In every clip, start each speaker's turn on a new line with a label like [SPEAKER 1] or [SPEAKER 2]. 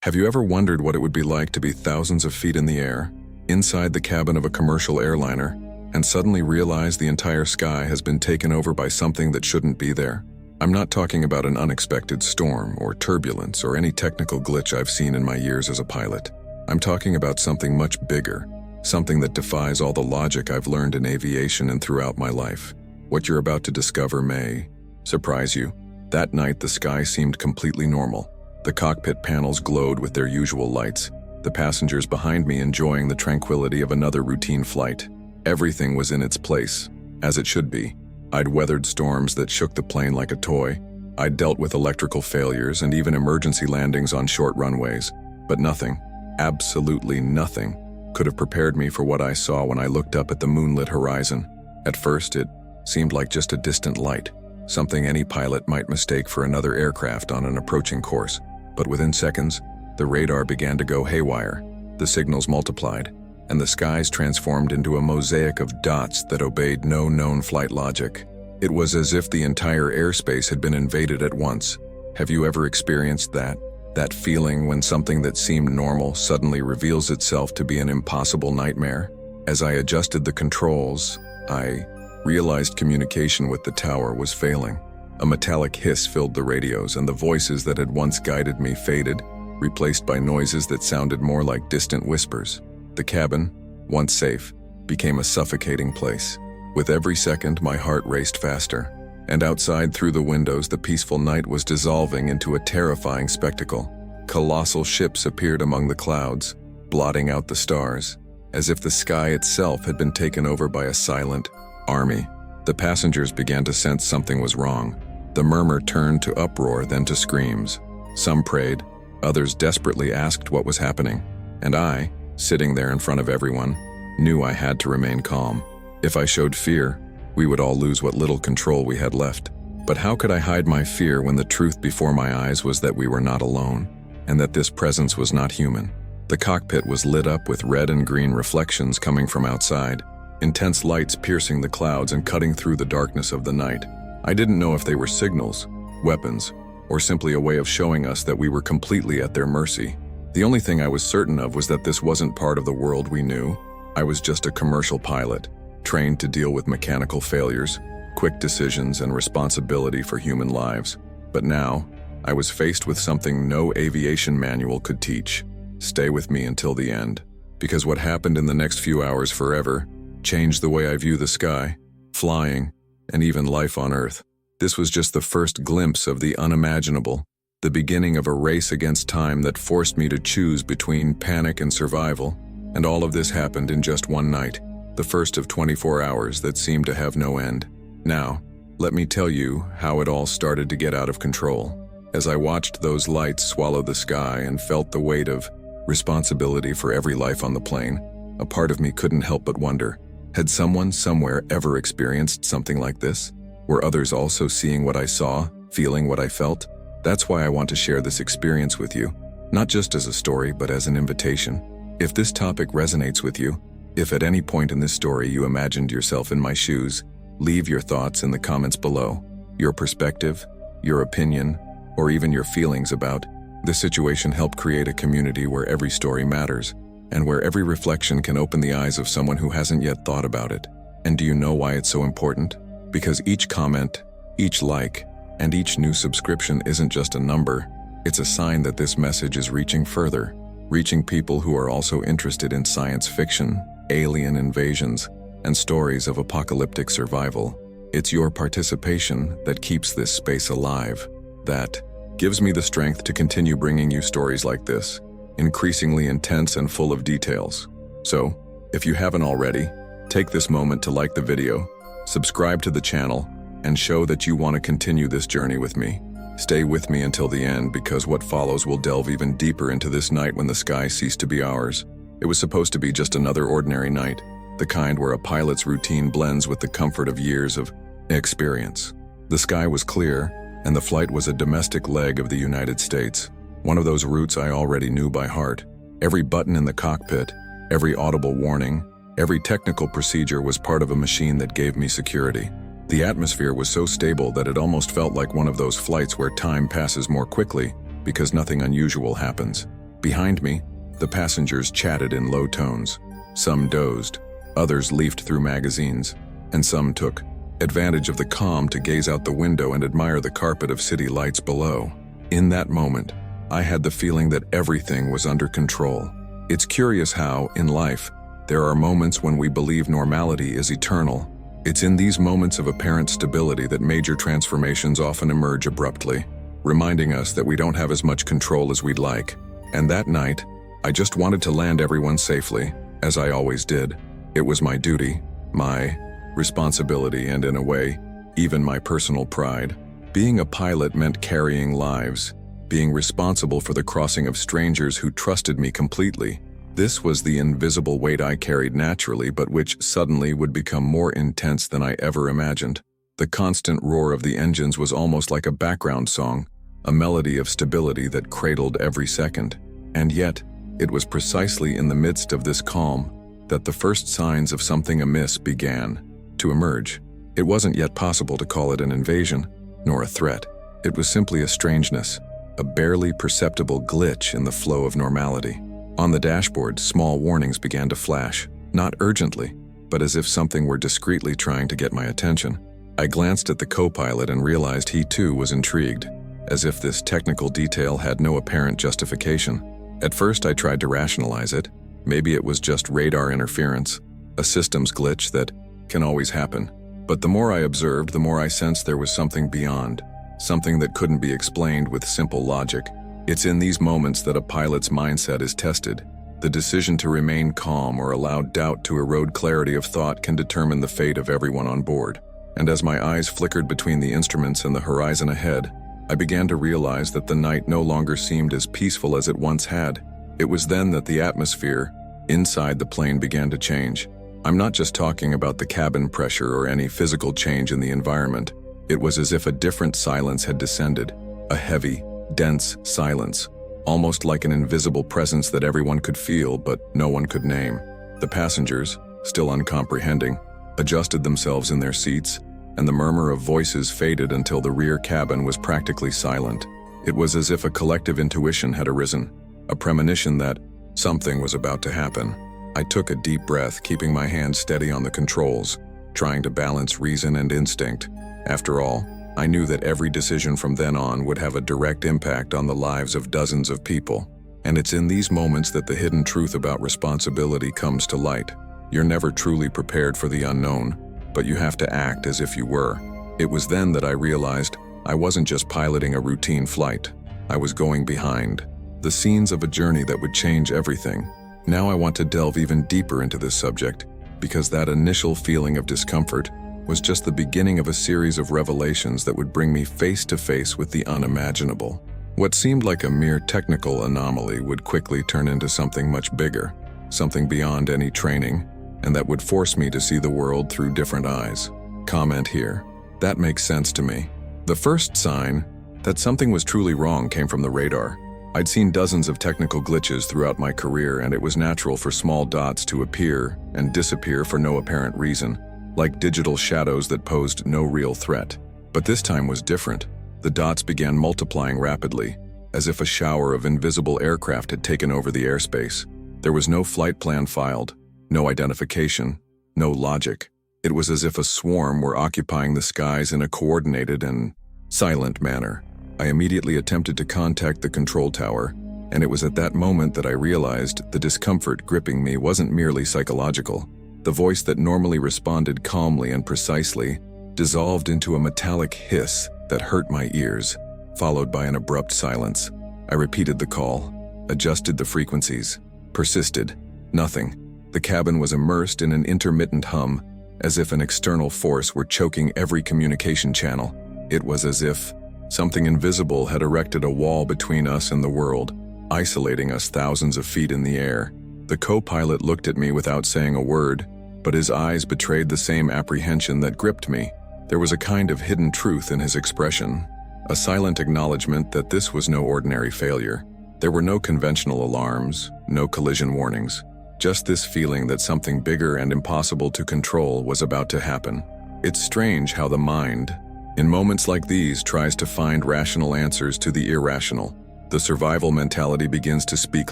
[SPEAKER 1] Have you ever wondered what it would be like to be thousands of feet in the air, inside the cabin of a commercial airliner, and suddenly realize the entire sky has been taken over by something that shouldn't be there? I'm not talking about an unexpected storm or turbulence or any technical glitch I've seen in my years as a pilot. I'm talking about something much bigger, something that defies all the logic I've learned in aviation and throughout my life. What you're about to discover may surprise you. That night, the sky seemed completely normal. The cockpit panels glowed with their usual lights, the passengers behind me enjoying the tranquility of another routine flight. Everything was in its place, as it should be. I'd weathered storms that shook the plane like a toy. I'd dealt with electrical failures and even emergency landings on short runways. But nothing, absolutely nothing, could have prepared me for what I saw when I looked up at the moonlit horizon. At first, it seemed like just a distant light, something any pilot might mistake for another aircraft on an approaching course. But within seconds, the radar began to go haywire, the signals multiplied, and the skies transformed into a mosaic of dots that obeyed no known flight logic. It was as if the entire airspace had been invaded at once. Have you ever experienced that? That feeling when something that seemed normal suddenly reveals itself to be an impossible nightmare? As I adjusted the controls, I realized communication with the tower was failing. A metallic hiss filled the radios, and the voices that had once guided me faded, replaced by noises that sounded more like distant whispers. The cabin, once safe, became a suffocating place. With every second, my heart raced faster, and outside through the windows, the peaceful night was dissolving into a terrifying spectacle. Colossal ships appeared among the clouds, blotting out the stars, as if the sky itself had been taken over by a silent army. The passengers began to sense something was wrong. The murmur turned to uproar, then to screams. Some prayed, others desperately asked what was happening, and I, sitting there in front of everyone, knew I had to remain calm. If I showed fear, we would all lose what little control we had left. But how could I hide my fear when the truth before my eyes was that we were not alone, and that this presence was not human? The cockpit was lit up with red and green reflections coming from outside, intense lights piercing the clouds and cutting through the darkness of the night. I didn't know if they were signals, weapons, or simply a way of showing us that we were completely at their mercy. The only thing I was certain of was that this wasn't part of the world we knew. I was just a commercial pilot, trained to deal with mechanical failures, quick decisions, and responsibility for human lives. But now, I was faced with something no aviation manual could teach. Stay with me until the end, because what happened in the next few hours forever changed the way I view the sky, flying, and even life on Earth. This was just the first glimpse of the unimaginable, the beginning of a race against time that forced me to choose between panic and survival. And all of this happened in just one night, the first of 24 hours that seemed to have no end. Now, let me tell you how it all started to get out of control. As I watched those lights swallow the sky and felt the weight of responsibility for every life on the plane, a part of me couldn't help but wonder, had someone somewhere ever experienced something like this? Were others also seeing what I saw, feeling what I felt? That's why I want to share this experience with you, not just as a story, but as an invitation. If this topic resonates with you, if at any point in this story you imagined yourself in my shoes, leave your thoughts in the comments below. Your perspective, your opinion, or even your feelings about this situation help create a community where every story matters, and where every reflection can open the eyes of someone who hasn't yet thought about it. And do you know why it's so important? Because each comment, each like, and each new subscription isn't just a number, it's a sign that this message is reaching further, reaching people who are also interested in science fiction, alien invasions, and stories of apocalyptic survival. It's your participation that keeps this space alive, that gives me the strength to continue bringing you stories like this, increasingly intense and full of details. So, if you haven't already, take this moment to like the video, subscribe to the channel, and show that you want to continue this journey with me. Stay with me until the end, because what follows will delve even deeper into this night when the sky ceased to be ours. It was supposed to be just another ordinary night, the kind where a pilot's routine blends with the comfort of years of experience. The sky was clear, and the flight was a domestic leg of the United States, one of those routes I already knew by heart. Every button in the cockpit, every audible warning, every technical procedure was part of a machine that gave me security. The atmosphere was so stable that it almost felt like one of those flights where time passes more quickly because nothing unusual happens. Behind me, the passengers chatted in low tones. Some dozed, others leafed through magazines, and some took advantage of the calm to gaze out the window and admire the carpet of city lights below. In that moment, I had the feeling that everything was under control. It's curious how, in life, there are moments when we believe normality is eternal. It's in these moments of apparent stability that major transformations often emerge abruptly, reminding us that we don't have as much control as we'd like. And that night, I just wanted to land everyone safely, as I always did. It was my duty, my responsibility, and in a way, even my personal pride. Being a pilot meant carrying lives, being responsible for the crossing of strangers who trusted me completely. This was the invisible weight I carried naturally, but which suddenly would become more intense than I ever imagined. The constant roar of the engines was almost like a background song, a melody of stability that cradled every second. And yet, it was precisely in the midst of this calm that the first signs of something amiss began to emerge. It wasn't yet possible to call it an invasion, nor a threat. It was simply a strangeness, a barely perceptible glitch in the flow of normality. On the dashboard, small warnings began to flash, not urgently, but as if something were discreetly trying to get my attention. I glanced at the co-pilot and realized he too was intrigued, as if this technical detail had no apparent justification. At first I tried to rationalize it. Maybe it was just radar interference, a systems glitch that can always happen. But the more I observed, the more I sensed there was something beyond, something that couldn't be explained with simple logic. It's in these moments that a pilot's mindset is tested. The decision to remain calm or allow doubt to erode clarity of thought can determine the fate of everyone on board. And as my eyes flickered between the instruments and the horizon ahead, I began to realize that the night no longer seemed as peaceful as it once had. It was then that the atmosphere inside the plane began to change. I'm not just talking about the cabin pressure or any physical change in the environment. It was as if a different silence had descended, a heavy, dense silence, almost like an invisible presence that everyone could feel but no one could name. The passengers, still uncomprehending, adjusted themselves in their seats, and the murmur of voices faded until the rear cabin was practically silent. It was as if a collective intuition had arisen, a premonition that something was about to happen. I took a deep breath, keeping my hands steady on the controls, trying to balance reason and instinct. After all, I knew that every decision from then on would have a direct impact on the lives of dozens of people. And it's in these moments that the hidden truth about responsibility comes to light. You're never truly prepared for the unknown, but you have to act as if you were. It was then that I realized I wasn't just piloting a routine flight. I was going behind the scenes of a journey that would change everything. Now I want to delve even deeper into this subject, because that initial feeling of discomfort was just the beginning of a series of revelations that would bring me face to face with the unimaginable. What seemed like a mere technical anomaly would quickly turn into something much bigger, something beyond any training, and that would force me to see the world through different eyes. Comment here. That makes sense to me. The first sign that something was truly wrong came from the radar. I'd seen dozens of technical glitches throughout my career, and it was natural for small dots to appear and disappear for no apparent reason, like digital shadows that posed no real threat. But this time was different. The dots began multiplying rapidly, as if a shower of invisible aircraft had taken over the airspace. There was no flight plan filed, no identification, no logic. It was as if a swarm were occupying the skies in a coordinated and silent manner. I immediately attempted to contact the control tower, and it was at that moment that I realized the discomfort gripping me wasn't merely psychological. The voice that normally responded calmly and precisely dissolved into a metallic hiss that hurt my ears, followed by an abrupt silence. I repeated the call, adjusted the frequencies, persisted. Nothing. The cabin was immersed in an intermittent hum, as if an external force were choking every communication channel. It was as if something invisible had erected a wall between us and the world, isolating us thousands of feet in the air. The co-pilot looked at me without saying a word, but his eyes betrayed the same apprehension that gripped me. There was a kind of hidden truth in his expression, a silent acknowledgement that this was no ordinary failure. There were no conventional alarms, no collision warnings, just this feeling that something bigger and impossible to control was about to happen. It's strange how the mind, in moments like these, tries to find rational answers to the irrational. The survival mentality begins to speak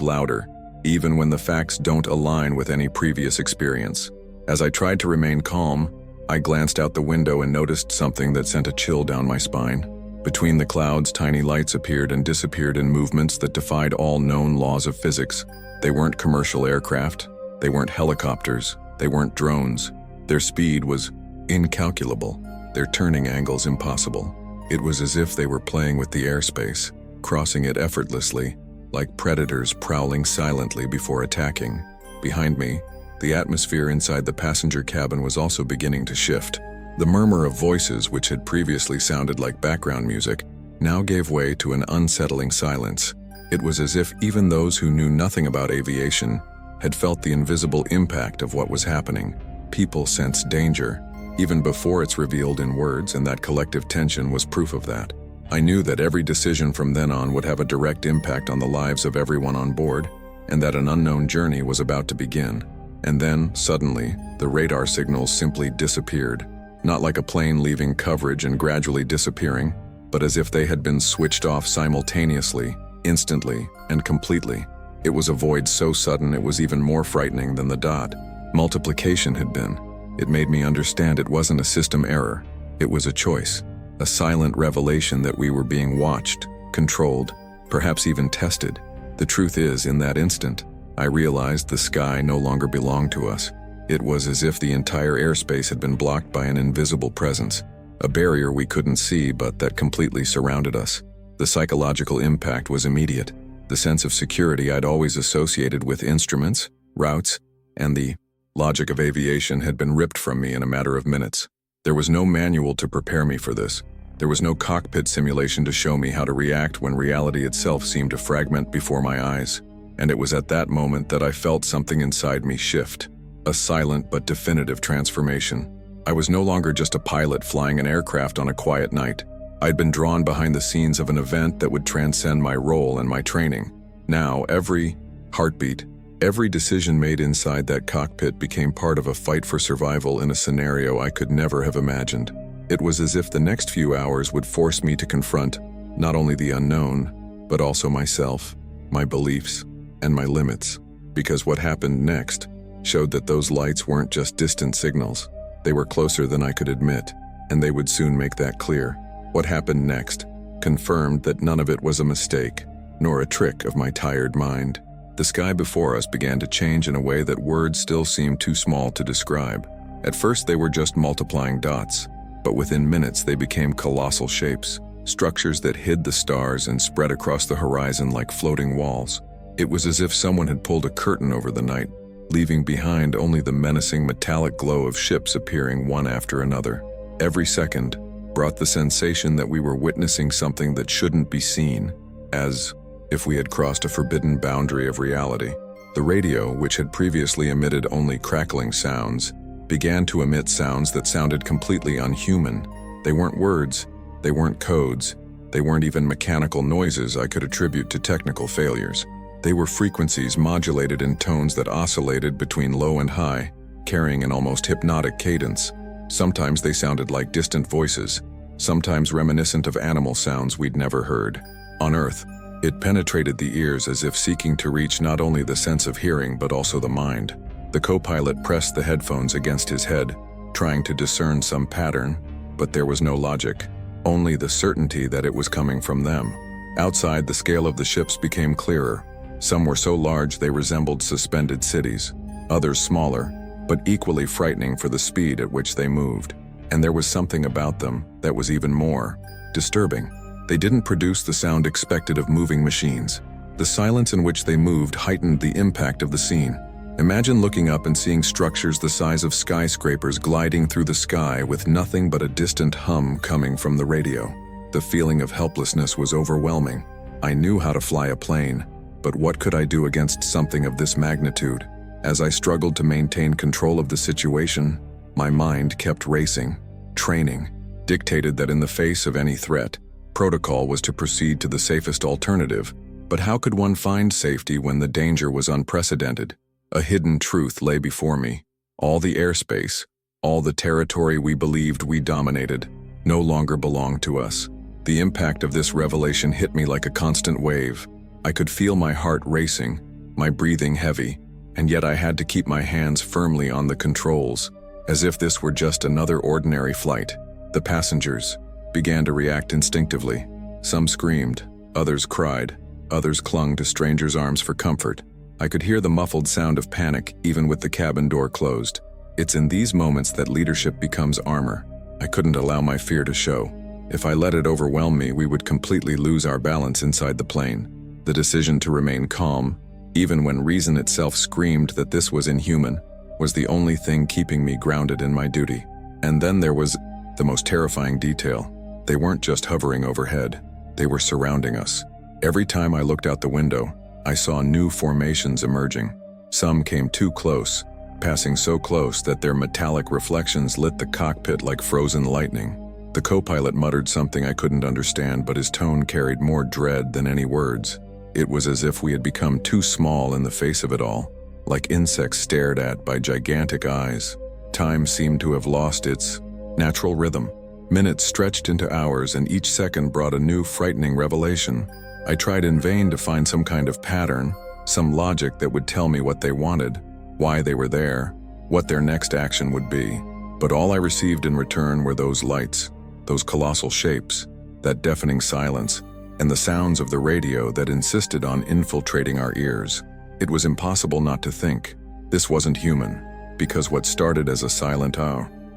[SPEAKER 1] louder, even when the facts don't align with any previous experience. As I tried to remain calm, I glanced out the window and noticed something that sent a chill down my spine. Between the clouds, tiny lights appeared and disappeared in movements that defied all known laws of physics. They weren't commercial aircraft, they weren't helicopters, they weren't drones. Their speed was incalculable, their turning angles impossible. It was as if they were playing with the airspace, crossing it effortlessly, like predators prowling silently before attacking. Behind me, the atmosphere inside the passenger cabin was also beginning to shift. The murmur of voices, which had previously sounded like background music, now gave way to an unsettling silence. It was as if even those who knew nothing about aviation had felt the invisible impact of what was happening. People sensed danger, even before it's revealed in words, and that collective tension was proof of that. I knew that every decision from then on would have a direct impact on the lives of everyone on board, and that an unknown journey was about to begin. And then, suddenly, the radar signals simply disappeared. Not like a plane leaving coverage and gradually disappearing, but as if they had been switched off simultaneously, instantly, and completely. It was a void so sudden it was even more frightening than the dot. Multiplication had been. It made me understand it wasn't a system error. It was a choice. A silent revelation that we were being watched, controlled, perhaps even tested. The truth is, in that instant, I realized the sky no longer belonged to us. It was as if the entire airspace had been blocked by an invisible presence, a barrier we couldn't see but that completely surrounded us. The psychological impact was immediate. The sense of security I'd always associated with instruments, routes, and the logic of aviation had been ripped from me in a matter of minutes. There was no manual to prepare me for this. There was no cockpit simulation to show me how to react when reality itself seemed to fragment before my eyes. And it was at that moment that I felt something inside me shift. A silent but definitive transformation. I was no longer just a pilot flying an aircraft on a quiet night. I'd been drawn behind the scenes of an event that would transcend my role and my training. Now, every heartbeat, every decision made inside that cockpit became part of a fight for survival in a scenario I could never have imagined. It was as if the next few hours would force me to confront not only the unknown, but also myself, my beliefs, and my limits. Because what happened next showed that those lights weren't just distant signals. They were closer than I could admit, and they would soon make that clear. What happened next confirmed that none of it was a mistake, nor a trick of my tired mind. The sky before us began to change in a way that words still seemed too small to describe. At first they were just multiplying dots, but within minutes they became colossal shapes, structures that hid the stars and spread across the horizon like floating walls. It was as if someone had pulled a curtain over the night, leaving behind only the menacing metallic glow of ships appearing one after another. Every second brought the sensation that we were witnessing something that shouldn't be seen, as if we had crossed a forbidden boundary of reality. The radio, which had previously emitted only crackling sounds, began to emit sounds that sounded completely unhuman. They weren't words, they weren't codes, they weren't even mechanical noises I could attribute to technical failures. They were frequencies modulated in tones that oscillated between low and high, carrying an almost hypnotic cadence. Sometimes they sounded like distant voices, sometimes reminiscent of animal sounds we'd never heard. On Earth, it penetrated the ears as if seeking to reach not only the sense of hearing but also the mind. The co-pilot pressed the headphones against his head, trying to discern some pattern, but there was no logic, only the certainty that it was coming from them. Outside, the scale of the ships became clearer. Some were so large they resembled suspended cities, others smaller, but equally frightening for the speed at which they moved. And there was something about them that was even more disturbing. They didn't produce the sound expected of moving machines. The silence in which they moved heightened the impact of the scene. Imagine looking up and seeing structures the size of skyscrapers gliding through the sky with nothing but a distant hum coming from the radio. The feeling of helplessness was overwhelming. I knew how to fly a plane, but what could I do against something of this magnitude? As I struggled to maintain control of the situation, my mind kept racing. Training dictated that in the face of any threat, protocol was to proceed to the safest alternative. But how could one find safety when the danger was unprecedented? A hidden truth lay before me. All the airspace, all the territory we believed we dominated, no longer belonged to us. The impact of this revelation hit me like a constant wave. I could feel my heart racing, my breathing heavy, and yet I had to keep my hands firmly on the controls, as if this were just another ordinary flight. The passengers began to react instinctively. Some screamed, others cried, others clung to strangers' arms for comfort. I could hear the muffled sound of panic even with the cabin door closed. It's in these moments that leadership becomes armor. I couldn't allow my fear to show. If I let it overwhelm me, we would completely lose our balance inside the plane. The decision to remain calm, even when reason itself screamed that this was inhuman, was the only thing keeping me grounded in my duty. And then there was the most terrifying detail. They weren't just hovering overhead, they were surrounding us. Every time I looked out the window, I saw new formations emerging. Some came too close, passing so close that their metallic reflections lit the cockpit like frozen lightning. The co-pilot muttered something I couldn't understand, but his tone carried more dread than any words. It was as if we had become too small in the face of it all, like insects stared at by gigantic eyes. Time seemed to have lost its natural rhythm. Minutes stretched into hours, and each second brought a new frightening revelation. I tried in vain to find some kind of pattern, some logic that would tell me what they wanted, why they were there, what their next action would be. But all I received in return were those lights, those colossal shapes, that deafening silence, and the sounds of the radio that insisted on infiltrating our ears. It was impossible not to think this wasn't human, because what started as a silent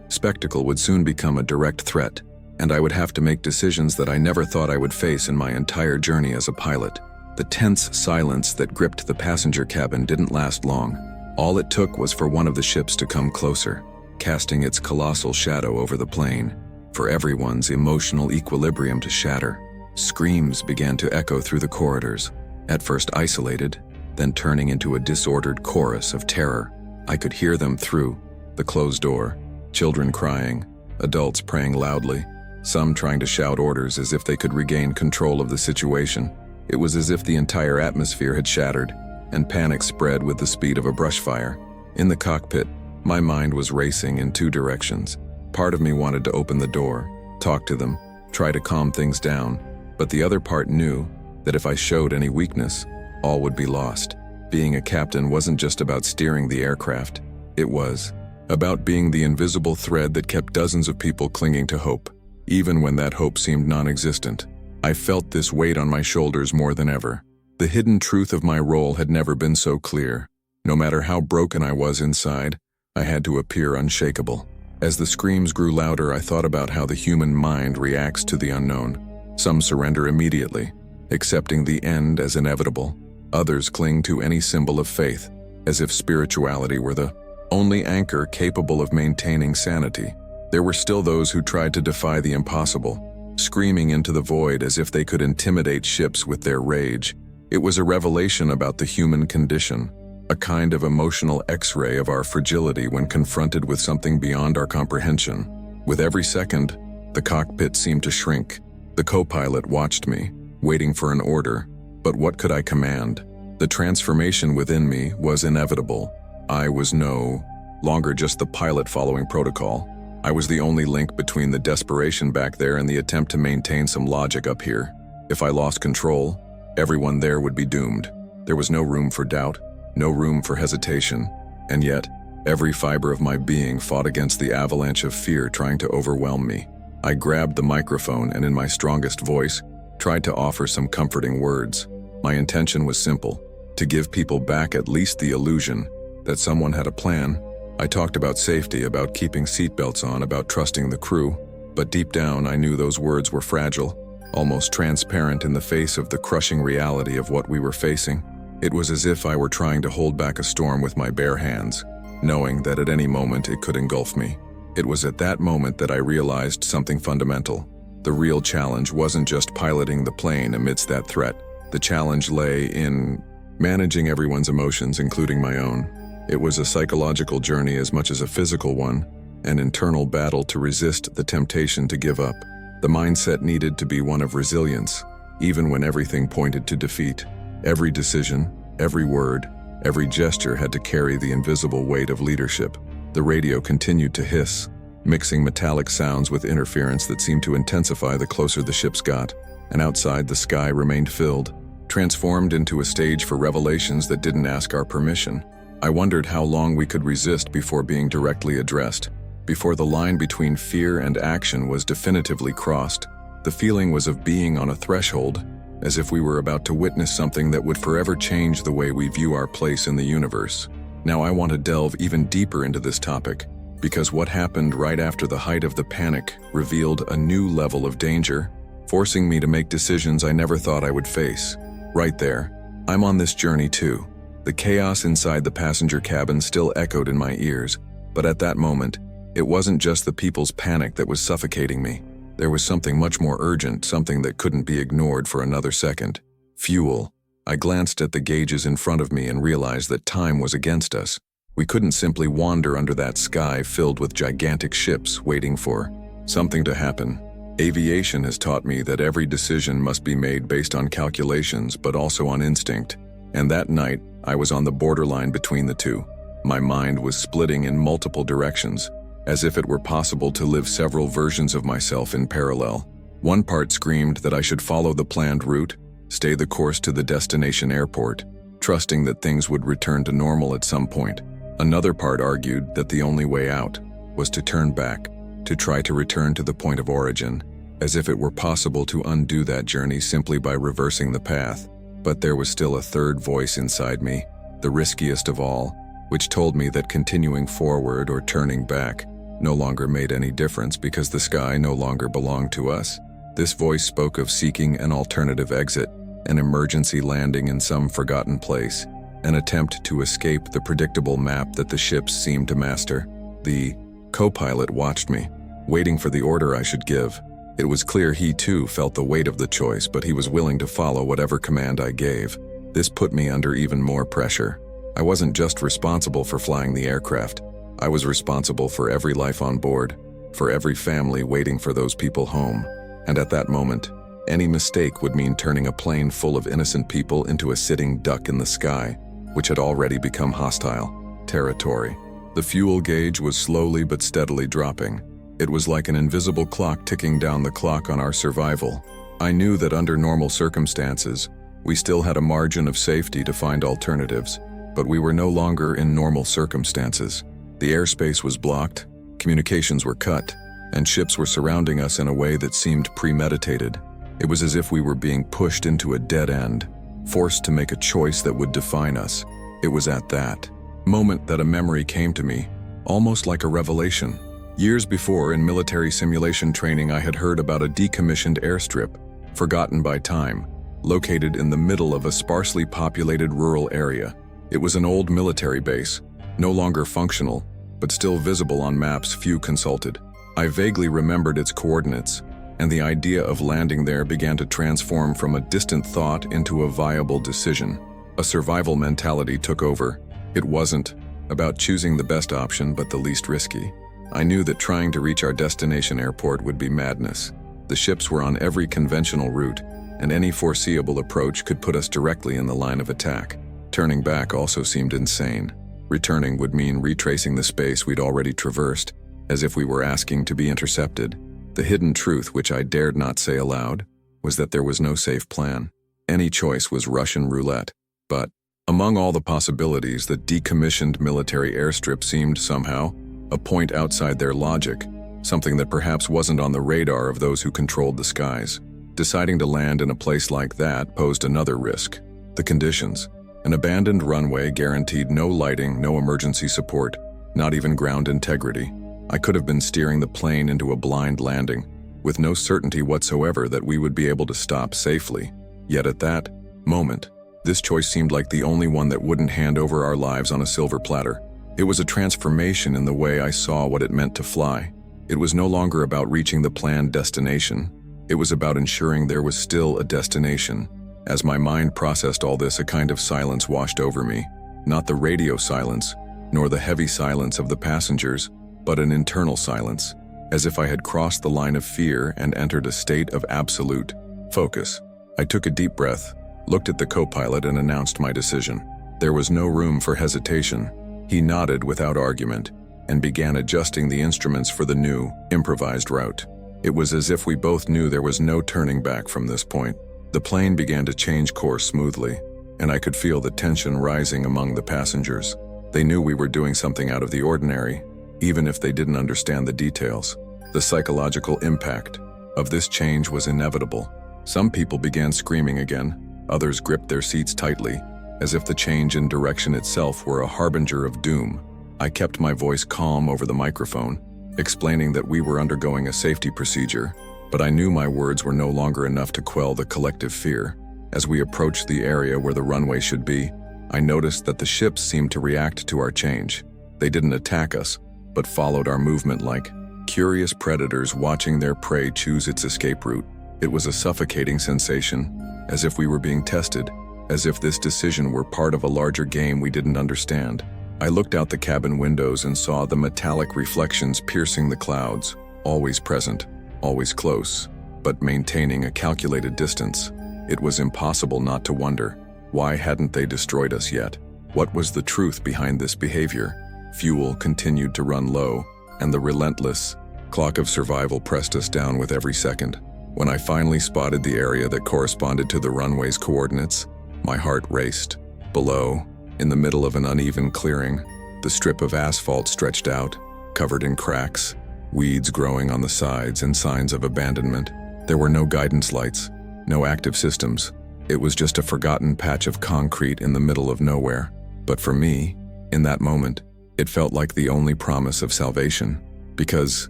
[SPEAKER 1] spectacle would soon become a direct threat, and I would have to make decisions that I never thought I would face in my entire journey as a pilot. The tense silence that gripped the passenger cabin didn't last long. All it took was for one of the ships to come closer, casting its colossal shadow over the plane, for everyone's emotional equilibrium to shatter. Screams began to echo through the corridors, at first isolated, then turning into a disordered chorus of terror. I could hear them through the closed door, children crying, adults praying loudly, some trying to shout orders as if they could regain control of the situation. It was as if the entire atmosphere had shattered, and panic spread with the speed of a brush fire. In the cockpit, my mind was racing in two directions. Part of me wanted to open the door, talk to them, try to calm things down, but the other part knew that if I showed any weakness, all would be lost. Being a captain wasn't just about steering the aircraft. It was about being the invisible thread that kept dozens of people clinging to hope, even when that hope seemed non-existent. I felt this weight on my shoulders more than ever. The hidden truth of my role had never been so clear. No matter how broken I was inside, I had to appear unshakable. As the screams grew louder, I thought about how the human mind reacts to the unknown. Some surrender immediately, accepting the end as inevitable. Others cling to any symbol of faith, as if spirituality were the only anchor capable of maintaining sanity. There were still those who tried to defy the impossible, screaming into the void as if they could intimidate ships with their rage. It was a revelation about the human condition, a kind of emotional X-ray of our fragility when confronted with something beyond our comprehension. With every second, the cockpit seemed to shrink. The co-pilot watched me, waiting for an order, but what could I command? The transformation within me was inevitable. I was no longer just the pilot following protocol. I was the only link between the desperation back there and the attempt to maintain some logic up here. If I lost control, everyone there would be doomed. There was no room for doubt, no room for hesitation, and yet, every fiber of my being fought against the avalanche of fear trying to overwhelm me. I grabbed the microphone and in my strongest voice, tried to offer some comforting words. My intention was simple, to give people back at least the illusion that someone had a plan. I talked about safety, about keeping seatbelts on, about trusting the crew, but deep down I knew those words were fragile, almost transparent in the face of the crushing reality of what we were facing. It was as if I were trying to hold back a storm with my bare hands, knowing that at any moment it could engulf me. It was at that moment that I realized something fundamental. The real challenge wasn't just piloting the plane amidst that threat. The challenge lay in managing everyone's emotions, including my own. It was a psychological journey as much as a physical one, an internal battle to resist the temptation to give up. The mindset needed to be one of resilience, even when everything pointed to defeat. Every decision, every word, every gesture had to carry the invisible weight of leadership. The radio continued to hiss, mixing metallic sounds with interference that seemed to intensify the closer the ships got, and outside the sky remained filled, transformed into a stage for revelations that didn't ask our permission. I wondered how long we could resist before being directly addressed, before the line between fear and action was definitively crossed. The feeling was of being on a threshold, as if we were about to witness something that would forever change the way we view our place in the universe. Now I want to delve even deeper into this topic, because what happened right after the height of the panic revealed a new level of danger, forcing me to make decisions I never thought I would face. Right there, I'm on this journey too. The chaos inside the passenger cabin still echoed in my ears, but at that moment, it wasn't just the people's panic that was suffocating me. There was something much more urgent, something that couldn't be ignored for another second. Fuel. I glanced at the gauges in front of me and realized that time was against us. We couldn't simply wander under that sky filled with gigantic ships waiting for something to happen. Aviation has taught me that every decision must be made based on calculations, but also on instinct. And that night, I was on the borderline between the two. My mind was splitting in multiple directions, as if it were possible to live several versions of myself in parallel. One part screamed that I should follow the planned route, stay the course to the destination airport, trusting that things would return to normal at some point. Another part argued that the only way out was to turn back, to try to return to the point of origin, as if it were possible to undo that journey simply by reversing the path. But there was still a third voice inside me, the riskiest of all, which told me that continuing forward or turning back no longer made any difference because the sky no longer belonged to us. This voice spoke of seeking an alternative exit, an emergency landing in some forgotten place, an attempt to escape the predictable map that the ships seemed to master. The co-pilot watched me, waiting for the order I should give. It was clear he too felt the weight of the choice, but he was willing to follow whatever command I gave. This put me under even more pressure. I wasn't just responsible for flying the aircraft. I was responsible for every life on board, for every family waiting for those people home. And at that moment, any mistake would mean turning a plane full of innocent people into a sitting duck in the sky, which had already become hostile territory. The fuel gauge was slowly but steadily dropping. It was like an invisible clock ticking down the clock on our survival. I knew that under normal circumstances, we still had a margin of safety to find alternatives, but we were no longer in normal circumstances. The airspace was blocked, communications were cut, and ships were surrounding us in a way that seemed premeditated. It was as if we were being pushed into a dead end, forced to make a choice that would define us. It was at that moment that a memory came to me, almost like a revelation. Years before, in military simulation training, I had heard about a decommissioned airstrip, forgotten by time, located in the middle of a sparsely populated rural area. It was an old military base, no longer functional, but still visible on maps few consulted. I vaguely remembered its coordinates, and the idea of landing there began to transform from a distant thought into a viable decision. A survival mentality took over. It wasn't about choosing the best option, but the least risky. I knew that trying to reach our destination airport would be madness. The ships were on every conventional route, and any foreseeable approach could put us directly in the line of attack. Turning back also seemed insane. Returning would mean retracing the space we'd already traversed, as if we were asking to be intercepted. The hidden truth, which I dared not say aloud, was that there was no safe plan. Any choice was Russian roulette. But among all the possibilities, the decommissioned military airstrip seemed somehow a point outside their logic, something that perhaps wasn't on the radar of those who controlled the skies. Deciding to land in a place like that posed another risk. The conditions. An abandoned runway guaranteed no lighting, no emergency support, not even ground integrity. I could have been steering the plane into a blind landing, with no certainty whatsoever that we would be able to stop safely. Yet at that moment, this choice seemed like the only one that wouldn't hand over our lives on a silver platter. It was a transformation in the way I saw what it meant to fly. It was no longer about reaching the planned destination. It was about ensuring there was still a destination. As my mind processed all this, a kind of silence washed over me. Not the radio silence, nor the heavy silence of the passengers, but an internal silence, as if I had crossed the line of fear and entered a state of absolute focus. I took a deep breath, looked at the co-pilot, and announced my decision. There was no room for hesitation. He nodded without argument. and began adjusting the instruments for the new, improvised route. It was as if we both knew there was no turning back from this point. The plane began to change course smoothly, and I could feel the tension rising among the passengers. They knew we were doing something out of the ordinary, even if they didn't understand the details. The psychological impact of this change was inevitable. Some people began screaming again, others gripped their seats tightly, as if the change in direction itself were a harbinger of doom. I kept my voice calm over the microphone, explaining that we were undergoing a safety procedure, but I knew my words were no longer enough to quell the collective fear. As we approached the area where the runway should be, I noticed that the ships seemed to react to our change. They didn't attack us, but followed our movement like curious predators watching their prey choose its escape route. It was a suffocating sensation, as if we were being tested, as if this decision were part of a larger game we didn't understand. I looked out the cabin windows and saw the metallic reflections piercing the clouds, always present, always close, but maintaining a calculated distance. It was impossible not to wonder, why hadn't they destroyed us yet? What was the truth behind this behavior? Fuel continued to run low, and the relentless clock of survival pressed us down with every second. When I finally spotted the area that corresponded to the runway's coordinates, my heart raced. Below, in the middle of an uneven clearing, the strip of asphalt stretched out, covered in cracks, weeds growing on the sides and signs of abandonment. There were no guidance lights, no active systems. It was just a forgotten patch of concrete in the middle of nowhere. But for me, in that moment, it felt like the only promise of salvation, because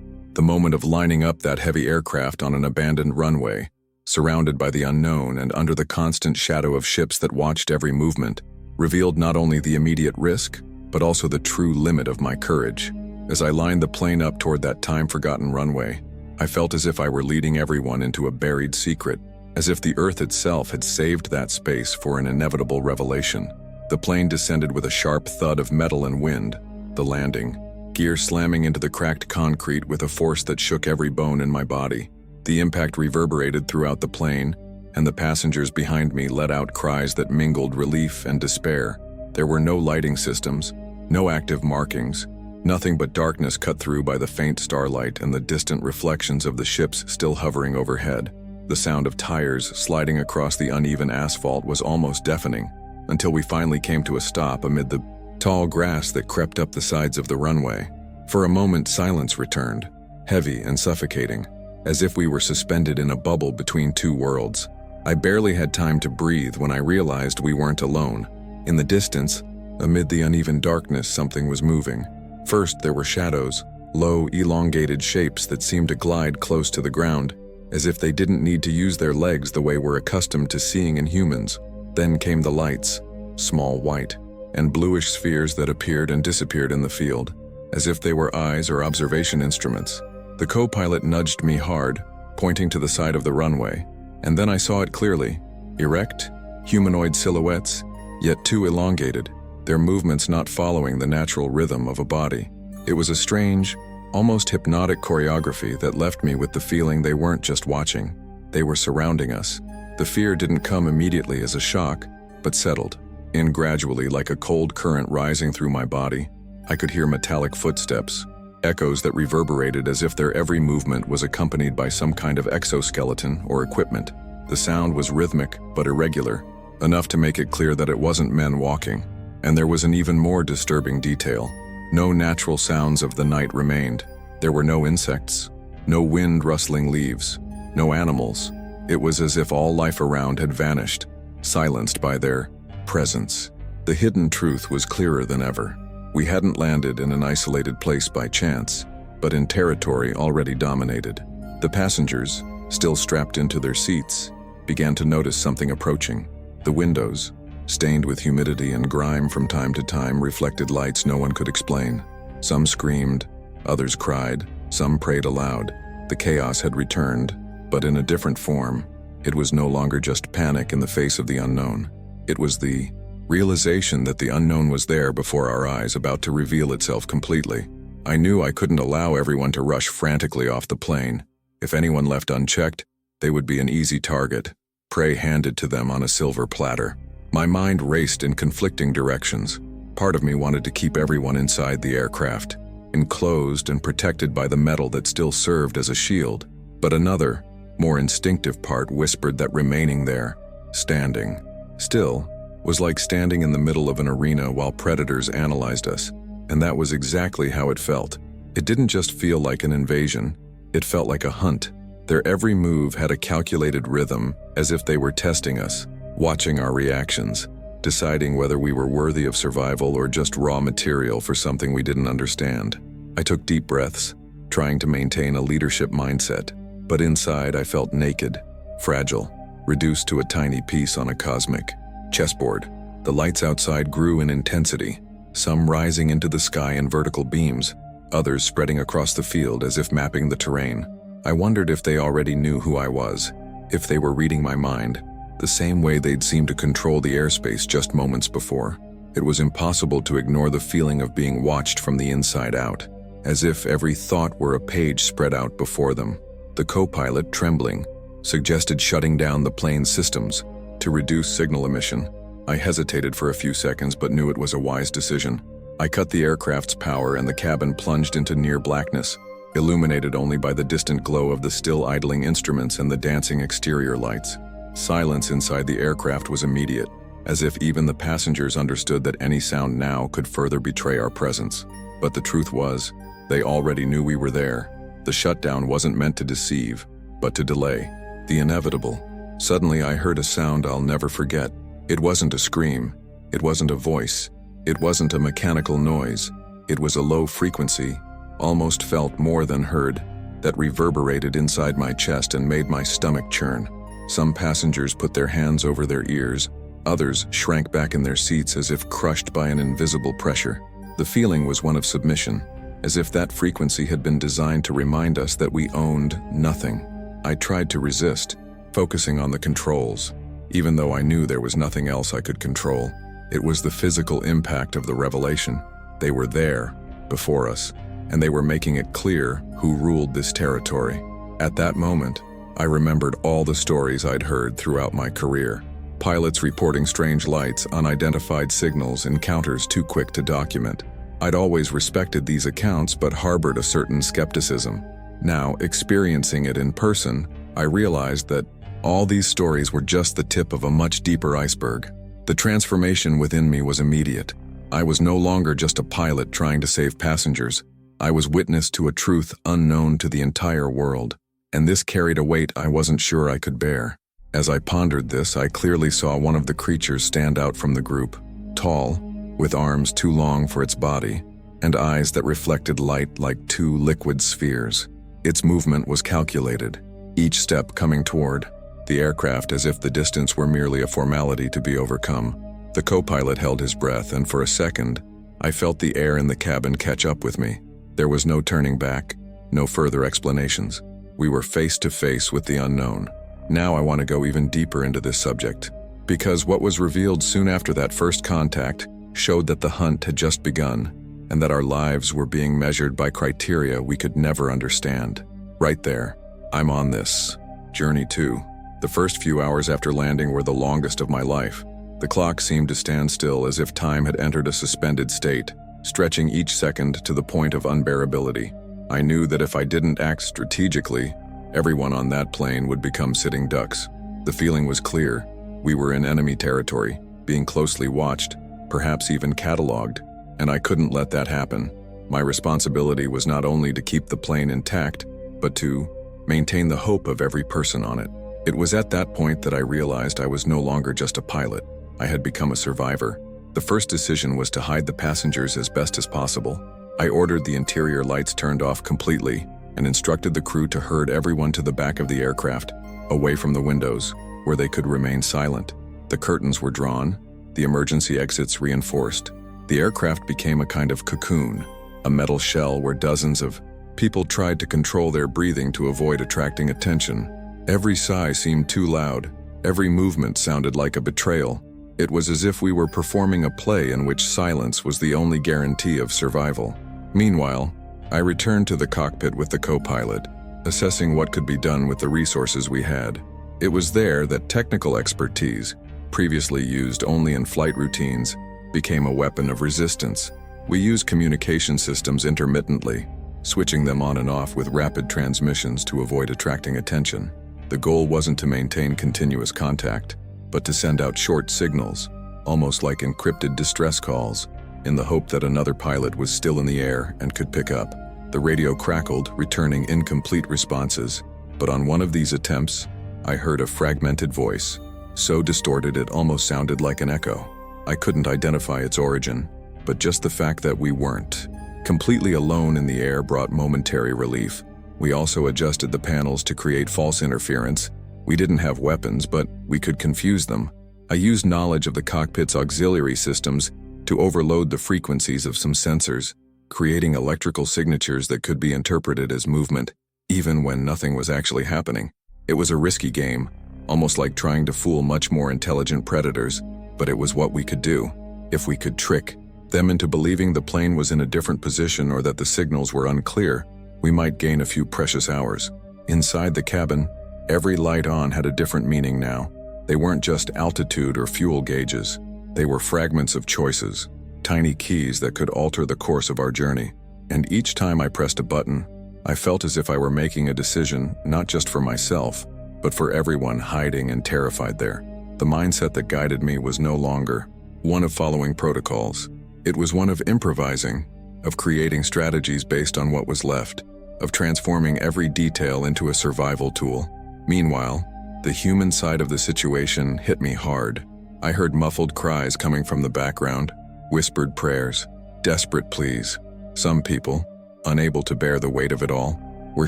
[SPEAKER 1] the moment of lining up that heavy aircraft on an abandoned runway, surrounded by the unknown and under the constant shadow of ships that watched every movement, revealed not only the immediate risk, but also the true limit of my courage. As I lined the plane up toward that time-forgotten runway, I felt as if I were leading everyone into a buried secret, as if the Earth itself had saved that space for an inevitable revelation. The plane descended with a sharp thud of metal and wind, the landing, gear slamming into the cracked concrete with a force that shook every bone in my body. The impact reverberated throughout the plane, and the passengers behind me let out cries that mingled relief and despair. There were no lighting systems, no active markings, nothing but darkness cut through by the faint starlight and the distant reflections of the ships still hovering overhead. The sound of tires sliding across the uneven asphalt was almost deafening, until we finally came to a stop amid the tall grass that crept up the sides of the runway. For a moment, silence returned, heavy and suffocating, as if we were suspended in a bubble between two worlds. I barely had time to breathe when I realized we weren't alone. In the distance, amid the uneven darkness, something was moving. First, there were shadows, low, elongated shapes that seemed to glide close to the ground, as if they didn't need to use their legs the way we're accustomed to seeing in humans. Then came the lights, small white and bluish spheres that appeared and disappeared in the field, as if they were eyes or observation instruments. The co-pilot nudged me hard, pointing to the side of the runway, and then I saw it clearly. Erect, humanoid silhouettes, yet too elongated, their movements not following the natural rhythm of a body. It was a strange, almost hypnotic choreography that left me with the feeling they weren't just watching, they were surrounding us. The fear didn't come immediately as a shock, but settled in gradually like a cold current rising through my body. I could hear metallic footsteps, echoes that reverberated as if their every movement was accompanied by some kind of exoskeleton or equipment. The sound was rhythmic but irregular, enough to make it clear that it wasn't men walking. And there was an even more disturbing detail. No natural sounds of the night remained. There were no insects, no wind rustling leaves, no animals. It was as if all life around had vanished, silenced by their presence. The hidden truth was clearer than ever. We hadn't landed in an isolated place by chance, but in territory already dominated. The passengers, still strapped into their seats, began to notice something approaching. The windows, stained with humidity and grime from time to time, reflected lights no one could explain. Some screamed, others cried, some prayed aloud. The chaos had returned, but in a different form. It was no longer just panic in the face of the unknown. It was the realization that the unknown was there before our eyes, about to reveal itself completely. I knew I couldn't allow everyone to rush frantically off the plane. If anyone left unchecked, they would be an easy target, prey handed to them on a silver platter. My mind raced in conflicting directions. Part of me wanted to keep everyone inside the aircraft, enclosed and protected by the metal that still served as a shield. But another, more instinctive part whispered that remaining there, standing still, was like standing in the middle of an arena while predators analyzed us. And that was exactly how it felt. It didn't just feel like an invasion, it felt like a hunt. Their every move had a calculated rhythm, as if they were testing us, watching our reactions, deciding whether we were worthy of survival or just raw material for something we didn't understand. I took deep breaths, trying to maintain a leadership mindset, but inside I felt naked, fragile, reduced to a tiny piece on a cosmic chessboard. The lights outside grew in intensity, some rising into the sky in vertical beams, others spreading across the field as if mapping the terrain. I wondered if they already knew who I was, if they were reading my mind, the same way they'd seemed to control the airspace just moments before. It was impossible to ignore the feeling of being watched from the inside out, as if every thought were a page spread out before them. The co-pilot, trembling, suggested shutting down the plane's systems to reduce signal emission. I hesitated for a few seconds but knew it was a wise decision. I cut the aircraft's power and the cabin plunged into near blackness, illuminated only by the distant glow of the still idling instruments and the dancing exterior lights. Silence inside the aircraft was immediate, as if even the passengers understood that any sound now could further betray our presence. But the truth was, they already knew we were there. The shutdown wasn't meant to deceive, but to delay the inevitable. Suddenly I heard a sound I'll never forget. It wasn't a scream, it wasn't a voice, it wasn't a mechanical noise. It was a low frequency, almost felt more than heard, that reverberated inside my chest and made my stomach churn. Some passengers put their hands over their ears, others shrank back in their seats as if crushed by an invisible pressure. The feeling was one of submission, as if that frequency had been designed to remind us that we owned nothing. I tried to resist, focusing on the controls, even though I knew there was nothing else I could control. It was the physical impact of the revelation. They were there, before us, and they were making it clear who ruled this territory. At that moment, I remembered all the stories I'd heard throughout my career. Pilots reporting strange lights, unidentified signals, encounters too quick to document. I'd always respected these accounts but harbored a certain skepticism. Now, experiencing it in person, I realized that all these stories were just the tip of a much deeper iceberg. The transformation within me was immediate. I was no longer just a pilot trying to save passengers. I was witness to a truth unknown to the entire world, and this carried a weight I wasn't sure I could bear. As I pondered this, I clearly saw one of the creatures stand out from the group, tall, with arms too long for its body, and eyes that reflected light like two liquid spheres. Its movement was calculated, each step coming toward the aircraft as if the distance were merely a formality to be overcome. The co-pilot held his breath, and for a second, I felt the air in the cabin catch up with me. There was no turning back, no further explanations. We were face to face with the unknown. Now I want to go even deeper into this subject, because what was revealed soon after that first contact showed that the hunt had just begun, and that our lives were being measured by criteria we could never understand. Right there, I'm on this journey too. The first few hours after landing were the longest of my life. The clock seemed to stand still, as if time had entered a suspended state, stretching each second to the point of unbearability. I knew that if I didn't act strategically, everyone on that plane would become sitting ducks. The feeling was clear. We were in enemy territory, being closely watched, perhaps even catalogued, and I couldn't let that happen. My responsibility was not only to keep the plane intact, but to maintain the hope of every person on it. It was at that point that I realized I was no longer just a pilot. I had become a survivor. The first decision was to hide the passengers as best as possible. I ordered the interior lights turned off completely and instructed the crew to herd everyone to the back of the aircraft, away from the windows, where they could remain silent. The curtains were drawn, the emergency exits reinforced. The aircraft became a kind of cocoon, a metal shell where dozens of people tried to control their breathing to avoid attracting attention. Every sigh seemed too loud. Every movement sounded like a betrayal. It was as if we were performing a play in which silence was the only guarantee of survival. Meanwhile, I returned to the cockpit with the co-pilot, assessing what could be done with the resources we had. It was there that technical expertise, previously used only in flight routines, became a weapon of resistance. We used communication systems intermittently, switching them on and off with rapid transmissions to avoid attracting attention. The goal wasn't to maintain continuous contact, but to send out short signals, almost like encrypted distress calls, in the hope that another pilot was still in the air and could pick up. The radio crackled, returning incomplete responses, but on one of these attempts, I heard a fragmented voice, so distorted it almost sounded like an echo. I couldn't identify its origin, but just the fact that we weren't completely alone in the air brought momentary relief. We also adjusted the panels to create false interference. We didn't have weapons, but we could confuse them. I used knowledge of the cockpit's auxiliary systems to overload the frequencies of some sensors, creating electrical signatures that could be interpreted as movement, even when nothing was actually happening. It was a risky game, almost like trying to fool much more intelligent predators, but it was what we could do. If we could trick them into believing the plane was in a different position or that the signals were unclear, we might gain a few precious hours. Inside the cabin, every light on had a different meaning now. They weren't just altitude or fuel gauges. They were fragments of choices, tiny keys that could alter the course of our journey. And each time I pressed a button, I felt as if I were making a decision not just for myself, but for everyone hiding and terrified there. The mindset that guided me was no longer one of following protocols. It was one of improvising, of creating strategies based on what was left, of transforming every detail into a survival tool. Meanwhile, the human side of the situation hit me hard. I heard muffled cries coming from the background, whispered prayers, desperate pleas. Some people, unable to bear the weight of it all, were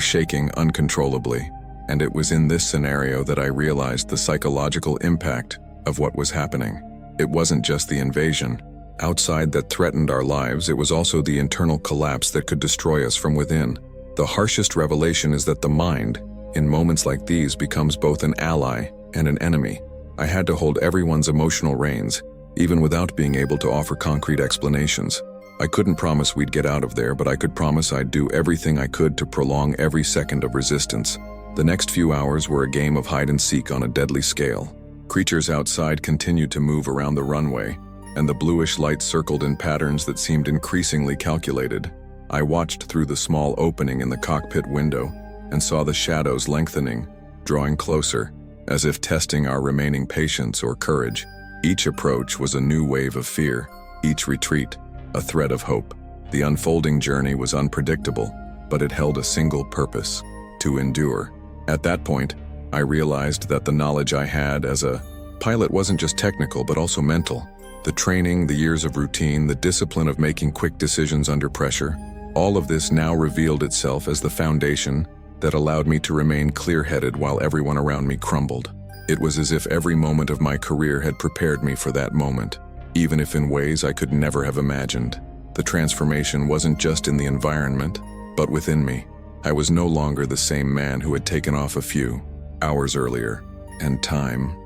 [SPEAKER 1] shaking uncontrollably. And it was in this scenario that I realized the psychological impact of what was happening. It wasn't just the invasion outside that threatened our lives, it was also the internal collapse that could destroy us from within. The harshest revelation is that the mind, in moments like these, becomes both an ally and an enemy. I had to hold everyone's emotional reins, even without being able to offer concrete explanations. I couldn't promise we'd get out of there, but I could promise I'd do everything I could to prolong every second of resistance. The next few hours were a game of hide and seek on a deadly scale. Creatures outside continued to move around the runway, and the bluish light circled in patterns that seemed increasingly calculated. I watched through the small opening in the cockpit window and saw the shadows lengthening, drawing closer, as if testing our remaining patience or courage. Each approach was a new wave of fear, each retreat a thread of hope. The unfolding journey was unpredictable, but it held a single purpose: to endure. At that point, I realized that the knowledge I had as a pilot wasn't just technical but also mental. The training, the years of routine, the discipline of making quick decisions under pressure, all of this now revealed itself as the foundation that allowed me to remain clear-headed while everyone around me crumbled. It was as if every moment of my career had prepared me for that moment, even if in ways I could never have imagined. The transformation wasn't just in the environment, but within me. I was no longer the same man who had taken off a few hours earlier, and time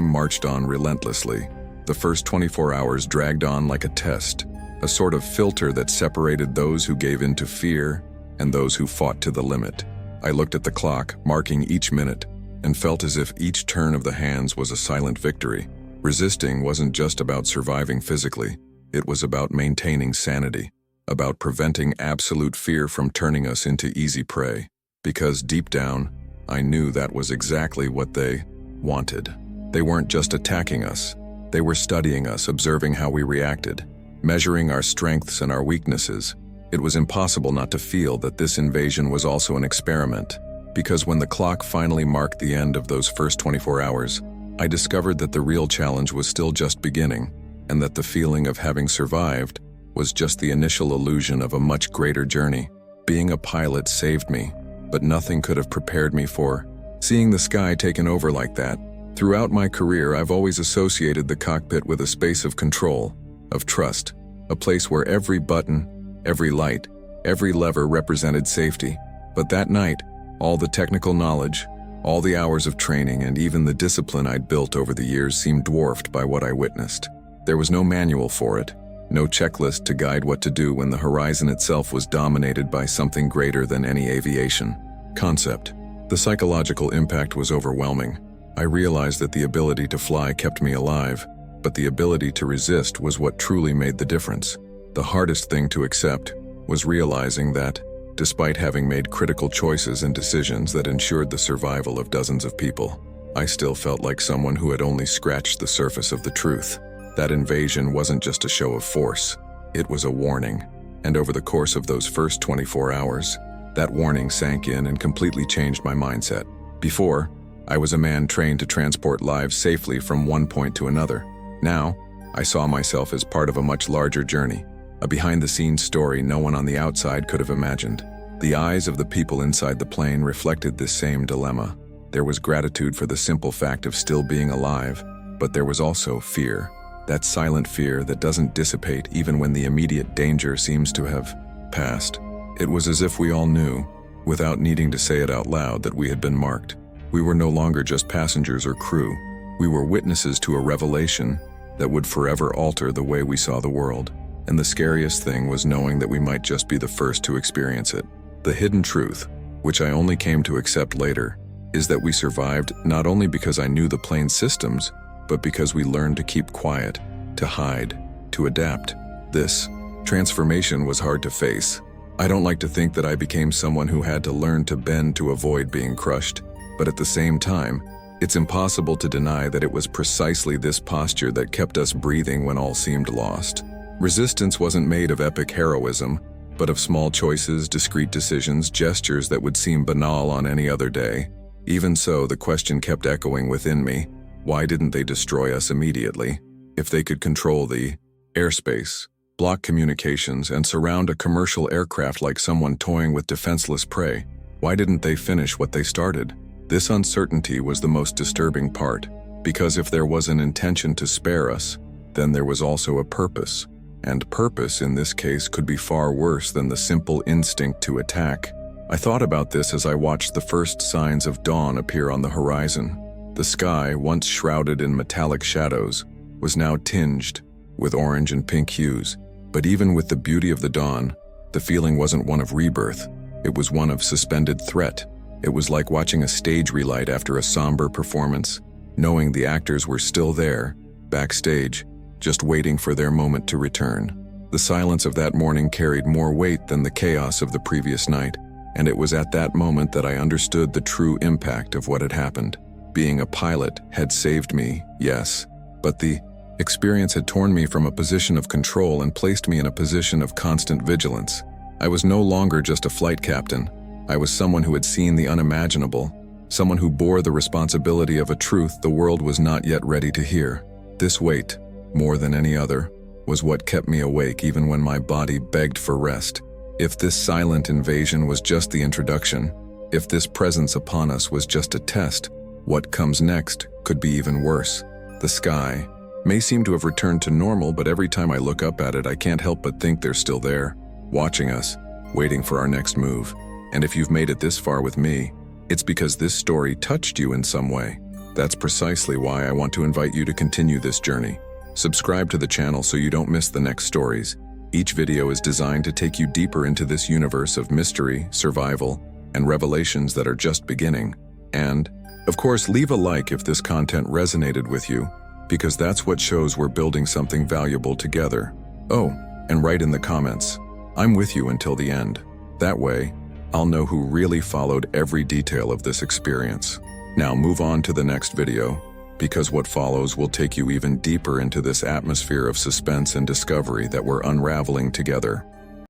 [SPEAKER 1] marched on relentlessly. The first 24 hours dragged on like a test, a sort of filter that separated those who gave in to fear and those who fought to the limit. I looked at the clock, marking each minute, and felt as if each turn of the hands was a silent victory. Resisting wasn't just about surviving physically, it was about maintaining sanity, about preventing absolute fear from turning us into easy prey. Because deep down, I knew that was exactly what they wanted. They weren't just attacking us. They were studying us, observing how we reacted, measuring our strengths and our weaknesses. It was impossible not to feel that this invasion was also an experiment, because when the clock finally marked the end of those first 24 hours, I discovered that the real challenge was still just beginning, and that the feeling of having survived was just the initial illusion of a much greater journey. Being a pilot saved me, but nothing could have prepared me for seeing the sky taken over like that. Throughout my career, I've always associated the cockpit with a space of control, of trust, a place where every button, every light, every lever represented safety. But that night, all the technical knowledge, all the hours of training, and even the discipline I'd built over the years seemed dwarfed by what I witnessed. There was no manual for it, no checklist to guide what to do when the horizon itself was dominated by something greater than any aviation concept. The psychological impact was overwhelming. I realized that the ability to fly kept me alive, but the ability to resist was what truly made the difference. The hardest thing to accept was realizing that, despite having made critical choices and decisions that ensured the survival of dozens of people, I still felt like someone who had only scratched the surface of the truth. That invasion wasn't just a show of force, it was a warning. And over the course of those first 24 hours, that warning sank in and completely changed my mindset. Before, I was a man trained to transport lives safely from one point to another. Now, I saw myself as part of a much larger journey, a behind-the-scenes story no one on the outside could have imagined. The eyes of the people inside the plane reflected this same dilemma. There was gratitude for the simple fact of still being alive, but there was also fear. That silent fear that doesn't dissipate even when the immediate danger seems to have passed. It was as if we all knew, without needing to say it out loud, that we had been marked. We were no longer just passengers or crew. We were witnesses to a revelation that would forever alter the way we saw the world. And the scariest thing was knowing that we might just be the first to experience it. The hidden truth, which I only came to accept later, is that we survived not only because I knew the plane's systems, but because we learned to keep quiet, to hide, to adapt. This transformation was hard to face. I don't like to think that I became someone who had to learn to bend to avoid being crushed, but at the same time, it's impossible to deny that it was precisely this posture that kept us breathing when all seemed lost. Resistance wasn't made of epic heroism, but of small choices, discreet decisions, gestures that would seem banal on any other day. Even so, the question kept echoing within me: why didn't they destroy us immediately? If they could control the airspace, block communications, and surround a commercial aircraft like someone toying with defenseless prey, why didn't they finish what they started? This uncertainty was the most disturbing part, because if there was an intention to spare us, then there was also a purpose. And purpose in this case could be far worse than the simple instinct to attack. I thought about this as I watched the first signs of dawn appear on the horizon. The sky, once shrouded in metallic shadows, was now tinged with orange and pink hues. But even with the beauty of the dawn, the feeling wasn't one of rebirth. It was one of suspended threat. It was like watching a stage relight after a somber performance, knowing the actors were still there, backstage, just waiting for their moment to return. The silence of that morning carried more weight than the chaos of the previous night, and it was at that moment that I understood the true impact of what had happened. Being a pilot had saved me, yes, but the experience had torn me from a position of control and placed me in a position of constant vigilance. I was no longer just a flight captain. I was someone who had seen the unimaginable, someone who bore the responsibility of a truth the world was not yet ready to hear. This weight, more than any other, was what kept me awake even when my body begged for rest. If this silent invasion was just the introduction, if this presence upon us was just a test, what comes next could be even worse. The sky may seem to have returned to normal, but every time I look up at it, I can't help but think they're still there, watching us, waiting for our next move. And if you've made it this far with me, it's because this story touched you in some way. That's precisely why I want to invite you to continue this journey. Subscribe to the channel so you don't miss the next stories. Each video is designed to take you deeper into this universe of mystery, survival, and revelations that are just beginning. And, of course, leave a like if this content resonated with you, because that's what shows we're building something valuable together. Oh, and write in the comments, "I'm with you until the end." That way, I'll know who really followed every detail of this experience. Now move on to the next video, because what follows will take you even deeper into this atmosphere of suspense and discovery that we're unraveling together.